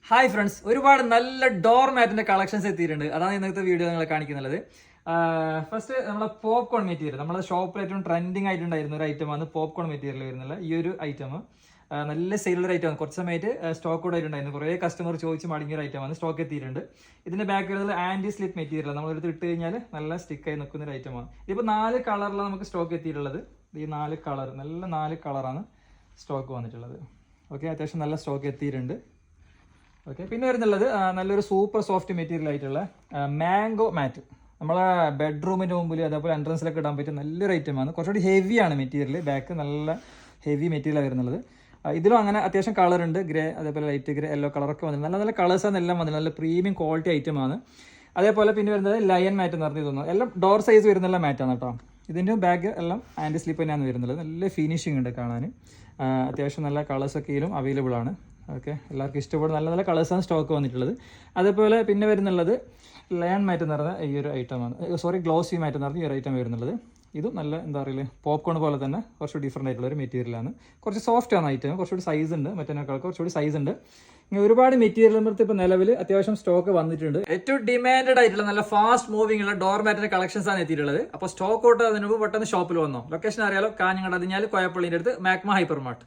Hi friends, ഒരുപാട് നല്ല door മാറ്റിന്റെ collections എത്തിയിട്ടുണ്ട്. അതാണ് ഇന്നത്തെ വീഡിയോ നിങ്ങളെ കാണിക്കുന്നത്. ഫസ്റ്റ് നമ്മളെ പോപ്കോൺ മെറ്റീരിയൽ, നമ്മുടെ ഷോപ്പിൽ ഏറ്റവും ട്രെൻഡിങ് ആയിട്ടുണ്ടായിരുന്ന ഒരു ഐറ്റമാണ് പോപ്കോൺ മെറ്റീരിയൽ വരുന്നില്ല. ഈ ഒരു ഐറ്റം നല്ല സെയിലുള്ള ഐറ്റമാണ്. കുറച്ച് സമയത്ത് സ്റ്റോക്ക് കൂടെ ആയിട്ടുണ്ടായിരുന്നു. കുറേ കസ്റ്റമർ ചോദിച്ച് മടങ്ങിയ ഒരു ഐറ്റമാണ്. സ്റ്റോക്ക് എത്തിയിട്ടുണ്ട്. ഇതിന്റെ ബാക്ക് വരുന്നത് ആന്റി സ്ലിപ്പ് മെറ്റീരിയൽ. നമ്മളെടുത്ത് ഇട്ട് കഴിഞ്ഞാൽ നല്ല സ്റ്റിക്കായി നിൽക്കുന്ന ഒരു ഐറ്റമാണ്. ഇതിപ്പോൾ 4 കളറിലാണ് നമുക്ക് സ്റ്റോക്ക് എത്തിയിട്ടുള്ളത്. ഈ 4 കളർ, നല്ല 4 കളറാണ് സ്റ്റോക്ക് വന്നിട്ടുള്ളത്. ഓക്കെ, അത്യാവശ്യം നല്ല സ്റ്റോക്ക് എത്തിയിട്ടുണ്ട്. ഓക്കെ, പിന്നെ വരുന്നുള്ളത് നല്ലൊരു സൂപ്പർ സോഫ്റ്റ് മെറ്റീരിയൽ ആയിട്ടുള്ള മാംഗോ മാറ്റ്. നമ്മളെ ബെഡ്റൂമിൻ്റെ മുമ്പിൽ അതേപോലെ എൻട്രൻസിലൊക്കെ ഇടാൻ പറ്റിയ നല്ലൊരു ഐറ്റമാണ്. കുറച്ചുകൂടി ഹെവിയാണ് മെറ്റീരിയൽ. ബാക്ക് നല്ല ഹെവി മെറ്റീരിയലാണ് വരുന്നത്. ഇതിലും അങ്ങനെ അത്യാവശ്യം കളർ ഉണ്ട്. ഗ്രേ, അതേപോലെ ലൈറ്റ് ഗ്രേ, യെല്ലോ കളറൊക്കെ വന്നിട്ട് നല്ല നല്ല കളേഴ്സാണ് എല്ലാം വന്നത്. നല്ല പ്രീമിയം ക്വാളിറ്റി ഐറ്റമാണ്. അതേപോലെ പിന്നെ വരുന്നത് ലയൺ മാറ്റ് എന്ന് പറഞ്ഞ് തോന്നുന്നു. എല്ലാം ഡോർ സൈസ് വരുന്നുള്ള മാറ്റാണ് കേട്ടോ. ഇതിൻ്റെ ബാഗ് എല്ലാം ആൻറ്റി സ്ലിപ്പ് തന്നെയാണ് വരുന്നത്. നല്ല ഫിനിഷിംഗ് ഉണ്ട് കാണാൻ. അത്യാവശ്യം നല്ല കളേഴ്സൊക്കെ ഇതിലും അവൈലബിൾ ആണ്. ഓക്കെ, എല്ലാവർക്കും ഇഷ്ടപ്പെടുന്ന നല്ല നല്ല കളേഴ്സാണ് സ്റ്റോക്ക് വന്നിട്ടുള്ളത്. അതേപോലെ പിന്നെ വരുന്നുള്ളത് ലയൺ മാറ്റ് എന്ന് പറഞ്ഞ ഈ ഒരു ഐറ്റമാണ്. ഗ്ലോസി മാറ്റ് എന്ന് പറഞ്ഞ ഈ ഒരു ഐറ്റം വരുന്നുള്ളത്. ഇതും നല്ല എന്താ പറയുക, പോപ്കോൺ പോലെ തന്നെ കുറച്ച് ഡിഫറെൻ്റ് ആയിട്ടുള്ള ഒരു മെറ്റീരിയലാണ്. കുറച്ച് സോഫ്റ്റ് ആണ് ഐറ്റം. കുറച്ചുകൂടി സൈസ് ഉണ്ട്, മറ്റേക്കാൾ കുറച്ചുകൂടി സൈസ് ഉണ്ട്. ഇങ്ങനെ ഒരുപാട് മെറ്റീരിയൽ നമുക്ക് ഇപ്പോൾ നിലവിൽ അത്യാവശ്യം സ്റ്റോക്ക് വന്നിട്ടുണ്ട്. ഏറ്റവും ഡിമാൻഡഡ് ആയിട്ടുള്ള നല്ല ഫാസ്റ്റ് മൂവിംഗ് ഉള്ള ഡോർ മാറ്റിന്റെ കളക്ഷൻസ് ആണ് എത്തിയിട്ടുള്ളത്. അപ്പോൾ സ്റ്റോക്ക് ഔട്ട് അതിന് മുമ്പ് പെട്ടെന്ന് ഷോപ്പിൽ വന്നോ. ലൊക്കേഷൻ അറിയാലോ, കാഞ്ഞങ്ങാട് അതിഞ്ഞാൽ കോയപ്പള്ളിൻ്റെ അടുത്ത് മാക്മ ഹൈപ്പർ മാർട്ട്.